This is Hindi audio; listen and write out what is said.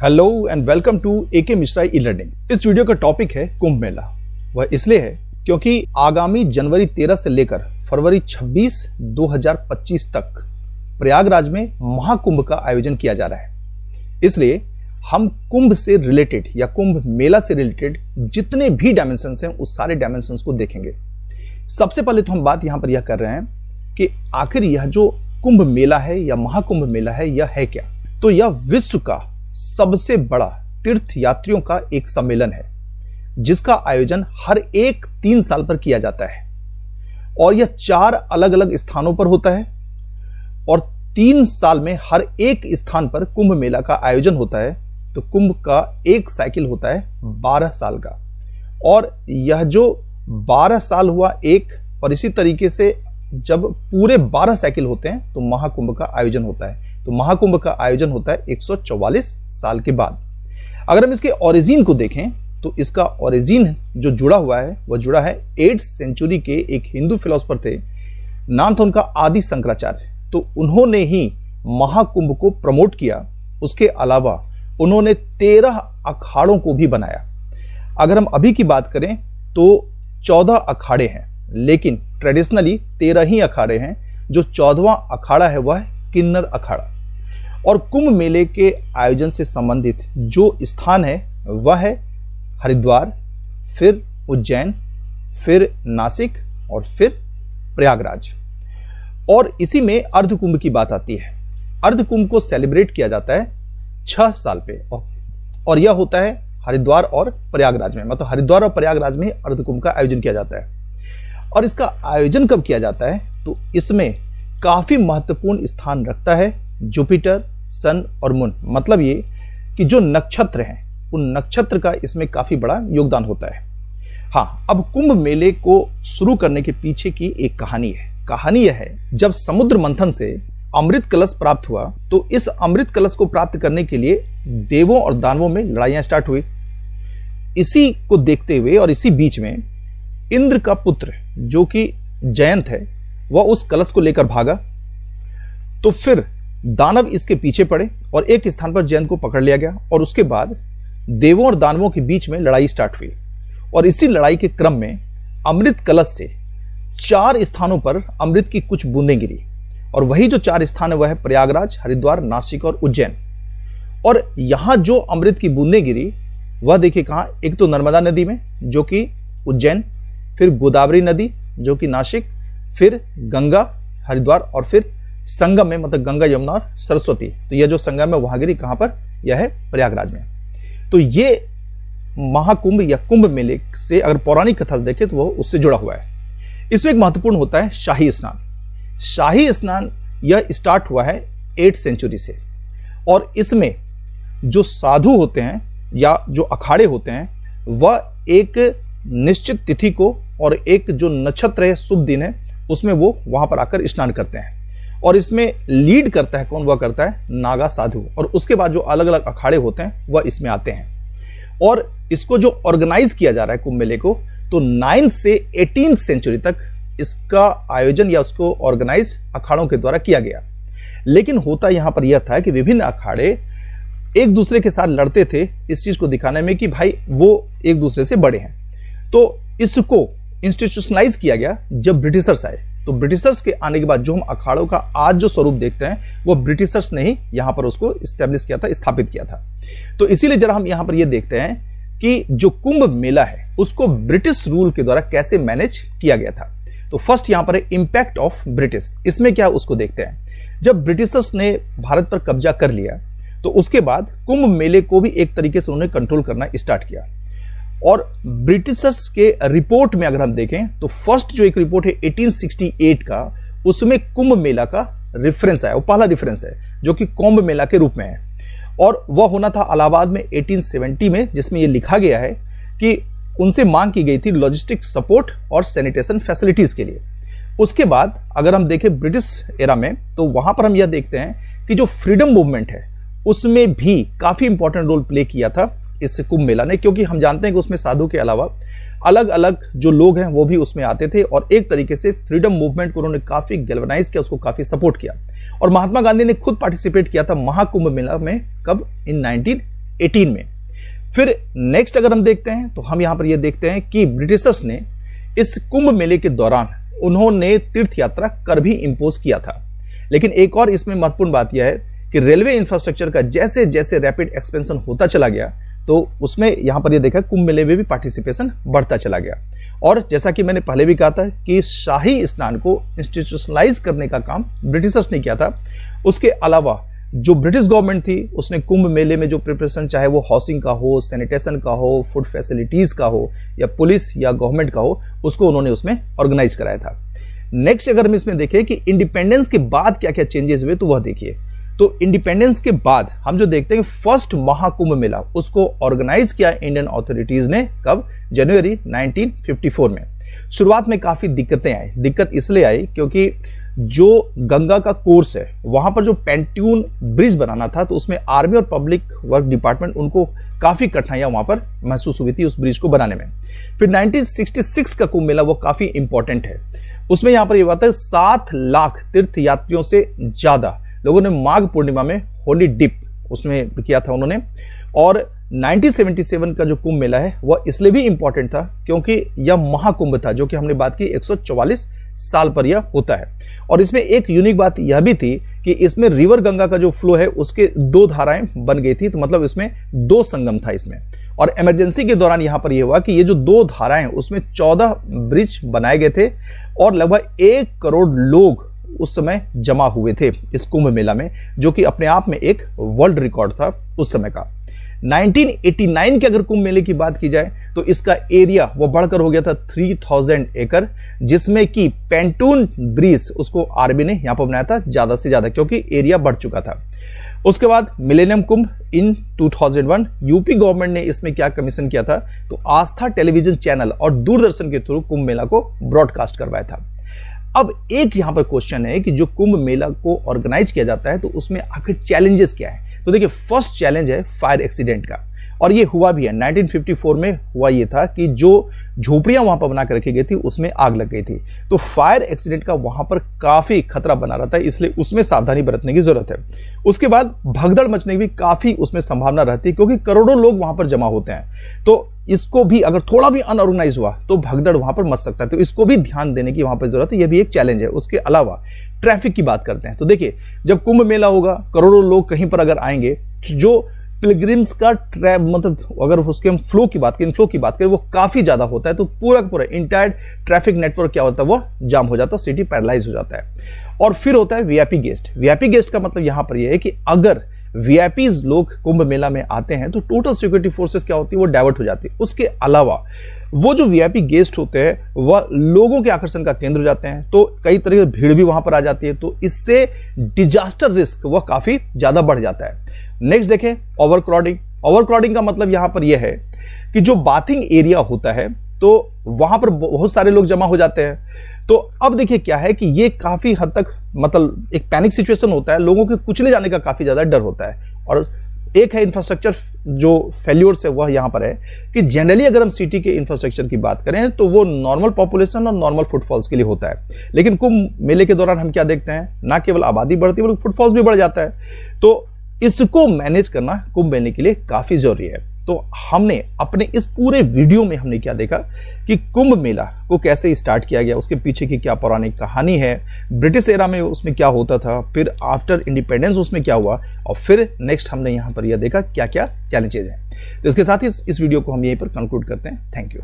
Hello and welcome to AK Mishra e learning. इस वीडियो का टॉपिक है कुंभ मेला। वह इसलिए है क्योंकि आगामी जनवरी 13 से लेकर फरवरी 26, 2025 तक प्रयागराज में महाकुंभ का आयोजन किया जा रहा है। इसलिए हम कुंभ से रिलेटेड या कुंभ मेला से रिलेटेड जितने भी डायमेंशंस हैं उस सारे डायमेंशंस को देखेंगे। सबसे पहले तो हम बात यहां पर यह कर रहे हैं कि आखिर यह जो कुंभ मेला है या महाकुंभ मेला है यह है क्या। तो यह विश्व का सबसे बड़ा तीर्थ यात्रियों का एक सम्मेलन है जिसका आयोजन हर एक 3 साल पर किया जाता है और यह 4 अलग अलग स्थानों पर होता है और 3 साल में हर एक स्थान पर कुंभ मेला का आयोजन होता है। तो कुंभ का एक साइकिल होता है 12 साल का और यह जो 12 साल हुआ एक, और इसी तरीके से जब पूरे 12 साइकिल होते हैं तो महाकुंभ का आयोजन होता है। तो महाकुंभ का आयोजन होता है 144 साल के बाद। अगर हम इसके ओरिजिन को देखें तो इसका ओरिजिन जो जुड़ा हुआ है वह जुड़ा है 8th सेंचुरी के एक हिंदू फिलोसोफर थे, नाम था उनका आदि शंकराचार्य। तो उन्होंने ही महाकुंभ को प्रमोट किया। उसके अलावा उन्होंने 13 अखाड़ों को भी बनाया। अगर हम अभी की बात करें तो 14 अखाड़े हैं, लेकिन ट्रेडिशनली 13 ही अखाड़े हैं। जो 14वां अखाड़ा है वह है किन्नर अखाड़ा। और कुंभ मेले के आयोजन से संबंधित जो स्थान है वह है हरिद्वार, फिर उज्जैन, फिर नासिक और फिर प्रयागराज। और इसी में अर्धकुंभ की बात आती है। अर्धकुंभ को सेलिब्रेट किया जाता है 6 साल पे और यह होता है हरिद्वार और प्रयागराज में। मतलब हरिद्वार और प्रयागराज में अर्धकुंभ का आयोजन किया जाता है। और इसका आयोजन कब किया जाता है तो इसमें काफी महत्वपूर्ण स्थान रखता है जुपिटर, सन और मून। मतलब ये कि जो नक्षत्र हैं उन नक्षत्र का इसमें काफी बड़ा योगदान होता है। हाँ, अब कुंभ मेले को शुरू करने के पीछे की एक कहानी है। कहानी यह है, जब समुद्र मंथन से अमृत कलश प्राप्त हुआ तो इस अमृत कलश को प्राप्त करने के लिए देवों और दानवों में लड़ाइयां स्टार्ट हुई। इसी को देखते हुए और इसी बीच में इंद्र का पुत्र जो कि जयंत है वह उस कलश को लेकर भागा। तो फिर दानव इसके पीछे पड़े और एक स्थान पर जयंत को पकड़ लिया गया और उसके बाद देवों और दानवों के बीच में लड़ाई स्टार्ट हुई। और इसी लड़ाई के क्रम में अमृत कलश से 4 स्थानों पर अमृत की कुछ बूंदें गिरी और वही जो 4 स्थान है वह है प्रयागराज, हरिद्वार, नासिक और उज्जैन। और यहां जो अमृत की बूंदें गिरी वह देखिए कहां, एक तो नर्मदा नदी में जो कि उज्जैन, फिर गोदावरी नदी जो कि नासिक, फिर गंगा हरिद्वार और फिर संगम में, मतलब गंगा यमुना और सरस्वती। तो यह जो संगम है वहां गिरी कहां पर, यह है प्रयागराज में। तो ये महाकुंभ या कुंभ मेले से अगर पौराणिक कथा देखें तो वह उससे जुड़ा हुआ है। इसमें एक महत्वपूर्ण होता है शाही स्नान। शाही स्नान यह स्टार्ट हुआ है 8th सेंचुरी से और इसमें जो साधु होते हैं या जो अखाड़े होते हैं वह एक निश्चित तिथि को और एक जो नक्षत्र है, शुभ दिन है, उसमें वो वहां पर आकर स्नान करते हैं। और इसमें लीड करता है कौन, वह करता है नागा साधु। और उसके बाद जो अलग अलग अखाड़े होते हैं वह इसमें आते हैं। और इसको जो ऑर्गेनाइज किया जा रहा है कुंभ मेले को, तो 9th से 18th सेंचुरी तक इसका आयोजन या उसको ऑर्गेनाइज अखाड़ों के द्वारा किया गया। लेकिन होता यहां पर यह था कि विभिन्न अखाड़े एक दूसरे के साथ लड़ते थे इस चीज को दिखाने में कि भाई वो एक दूसरे से बड़े हैं। तो इसको इंस्टीट्यूशनलाइज किया गया जब ब्रिटिशर्स आए। तो ब्रिटिशर्स के आने के बाद जो हम अखाड़ों का आज जो स्वरूप देखते हैं वो ब्रिटिशर्स ने ही यहां पर उसको स्टैब्लिश किया था, स्थापित किया था। तो इसीलिए जरा हम यहां पर ये देखते हैं कि जो कुंभ मेला है उसको ब्रिटिश रूल के द्वारा कैसे मैनेज किया गया था। तो फर्स्ट यहां पर है इंपैक्ट ऑफ ब्रिटिश। इसमें क्या उसको देखते हैं। जब ब्रिटिशर्स ने भारत पर कब्जा कर लिया तो उसके बाद कुंभ मेले को भी एक तरीके से उन्होंने कंट्रोल करना स्टार्ट किया। और ब्रिटिशर्स के रिपोर्ट में अगर हम देखें तो फर्स्ट जो एक रिपोर्ट है 1868 का, उसमें कुंभ मेला का रेफरेंस आया। वो पहला रेफरेंस है जो कि कुंभ मेला के रूप में है और वह होना था इलाहाबाद में 1870 में, जिसमें यह लिखा गया है कि उनसे मांग की गई थी लॉजिस्टिक सपोर्ट और सैनिटेशन फैसिलिटीज के लिए। उसके बाद अगर हम देखें ब्रिटिश एरा में तो वहां पर हम यह देखते हैं कि जो फ्रीडम मूवमेंट है उसमें भी काफी इंपॉर्टेंट रोल प्ले किया था इस कुंभ मेला ने, क्योंकि हम जानते हैं कि उसमें साधु के अलावा अलग अलग जो लोग हैं वो भी उसमें आते थे और एक तरीके से फ्रीडम मूवमेंट को उन्होंने काफी गैल्वनाइज किया, उसको काफी सपोर्ट किया। और महात्मा गांधी ने खुद पार्टिसिपेट किया था महाकुंभ मेला में, कब, इन 1918 में। फिर नेक्स्ट अगर हम देखते हैं तो हम यहां पर यह देखते हैं कि ब्रिटिशर्स ने इस कुंभ मेले के दौरान उन्होंने तीर्थ यात्रा कर भी इंपोज किया था। लेकिन एक और इसमें महत्वपूर्ण बात यह है कि रेलवे इंफ्रास्ट्रक्चर का जैसे जैसे रैपिड एक्सपेंशन होता चला गया तो उसमें यहां पर यह देखा कुंभ मेले में भी पार्टिसिपेशन बढ़ता चला गया। और जैसा कि मैंने पहले भी कहा था कि शाही स्नान को इंस्टीट्यूशनलाइज करने का काम ब्रिटिशर्स ने किया था। उसके अलावा जो ब्रिटिश गवर्नमेंट थी उसने कुंभ मेले में जो प्रिपरेशन, चाहे वो हाउसिंग का हो, सैनिटेशन का हो, फूड फैसिलिटीज का हो या पुलिस या गवर्नमेंट का हो, उसको उन्होंने उसमें ऑर्गेनाइज कराया था। नेक्स्ट अगर हम इसमें देखें कि इंडिपेंडेंस के बाद क्या क्या चेंजेस हुए तो वह देखिए। तो इंडिपेंडेंस के बाद हम जो देखते हैं फर्स्ट महाकुंभ मेला उसको ऑर्गेनाइज किया इंडियन अथॉरिटीज ने, कब? जनवरी 1954 में। शुरुआत में काफी दिक्कतें आई। दिक्कत इसलिए आई क्योंकि जो गंगा का कोर्स है वहां पर जो पेंटून ब्रिज बनाना था तो उसमें आर्मी और पब्लिक वर्क डिपार्टमेंट उनको काफी कठिनाइयां वहां पर महसूस हुई थी उस ब्रिज को बनाने में। फिर 1966 का कुंभ मेला वो काफी इंपॉर्टेंट है। उसमें यहां पर यह बात है 7 लाख तीर्थ यात्रियों से ज्यादा लोगों ने माघ पूर्णिमा में होली डिप उसमें किया था उन्होंने। और 1977 का जो कुंभ मेला है वह इसलिए भी इंपॉर्टेंट था क्योंकि यह महाकुंभ था जो कि हमने बात की 144 साल पर यह होता है। और इसमें एक यूनिक बात यह भी थी कि इसमें रिवर गंगा का जो फ्लो है उसके 2 धाराएं बन गई थी, तो मतलब इसमें 2 संगम था इसमें। और इमरजेंसी के दौरान यहां पर यह हुआ कि ये जो 2 धाराएं उसमें 14 ब्रिज बनाए गए थे और लगभग 1 करोड़ लोग उस समय जमा हुए थे इस कुंभ मेला में, जो कि अपने आप में एक वर्ल्ड रिकॉर्ड था उस समय का। 1989 के अगर कुंभ मेले की बात की जाए तो इसका एरिया वो बढ़कर हो गया था 3000 एकड़, जिसमें कि पेंटून ब्रिज उसको आर्मी ने यहां पर बनाया था ज्यादा से ज्यादा क्योंकि एरिया बढ़ चुका था। उसके बाद मिलेनियम कुंभ इन 2001 यूपी गवर्नमेंट ने इसमें क्या कमीशन किया था तो आस्था टेलीविजन चैनल और दूरदर्शन के थ्रू कुंभ मेला को ब्रॉडकास्ट करवाया था। अब एक यहां पर क्वेश्चन है कि जो कुंभ मेला को ऑर्गेनाइज किया जाता है तो उसमें आखिर चैलेंजेस क्या है। तो देखिए फर्स्ट चैलेंज है फायर एक्सीडेंट का, और ये हुआ भी है। 1954 में हुआ ये था कि जो झोपड़ियां वहां पर बनाकर रखी गई थी उसमें आग लग गई थी, तो फायर एक्सीडेंट का वहां पर काफी खतरा बना रहता है, इसलिए उसमें सावधानी बरतने की जरूरत है। उसके बाद भगदड़ मचने की भी काफी उसमें संभावना रहती है क्योंकि करोड़ों लोग वहां पर जमा होते हैं, तो इसको भी अगर थोड़ा भी अनऑर्गेनाइज हुआ तो भगदड़ वहां पर मच सकता है, तो इसको भी ध्यान देने की वहां पर जरूरत है। यह भी एक चैलेंज है। उसके अलावा ट्रैफिक की बात करते हैं तो देखिए जब कुंभ मेला होगा करोड़ों लोग कहीं पर अगर आएंगे, जो पिलग्रिम्स का मतलब अगर उसके हम फ्लो की बात करें वो काफी ज्यादा होता है, तो पूरा इंटायर ट्रैफिक नेटवर्क क्या होता है वो जाम हो जाता है, सिटी पैरालाइज हो जाता है। और फिर होता है वीआईपी गेस्ट। वीआईपी गेस्ट का मतलब यहां पर यह है कि अगर वीआईपीज लोग कुंभ मेला में आते हैं तो टोटल सिक्योरिटी फोर्सेस क्या होती है वो डाइवर्ट हो जाती है। उसके अलावा वो जो वीआईपी गेस्ट होते हैं वह लोगों के आकर्षण का केंद्र हो जाते हैं, तो कई तरह की भीड़ भी वहां पर आ जाती है, तो इससे डिजास्टर रिस्क वह काफी ज्यादा बढ़ जाता है। नेक्स्ट देखें ओवरक्राउडिंग। ओवरक्राउडिंग का मतलब यहां पर यह है कि जो बाथिंग एरिया होता है तो वहां पर बहुत सारे लोग जमा हो जाते हैं। तो अब देखिए क्या है कि ये काफी हद तक मतलब एक पैनिक सिचुएशन होता है, लोगों के कुचले जाने का काफी ज्यादा डर होता है। और एक है इंफ्रास्ट्रक्चर जो फेल्योर्स है वह यहां पर है कि जनरली अगर हम सिटी के इंफ्रास्ट्रक्चर की बात करें तो वो नॉर्मल पॉपुलेशन और नॉर्मल फुटफॉल्स के लिए होता है, लेकिन कुंभ मेले के दौरान हम क्या देखते हैं, ना केवल आबादी बढ़ती है बल्कि फुटफॉल्स भी बढ़ जाता है, तो इसको मैनेज करना कुंभ मेले के लिए काफी जरूरी है। तो हमने अपने इस पूरे वीडियो में हमने क्या देखा कि कुंभ मेला को कैसे स्टार्ट किया गया, उसके पीछे की क्या पौराणिक कहानी है, ब्रिटिश एरा में उसमें क्या होता था, फिर आफ्टर इंडिपेंडेंस उसमें क्या हुआ, और फिर नेक्स्ट हमने यहां पर यह देखा क्या क्या चैलेंजेस हैं। तो इसके साथ ही इस वीडियो को हम यहीं पर कंक्लूड करते हैं। Thank you.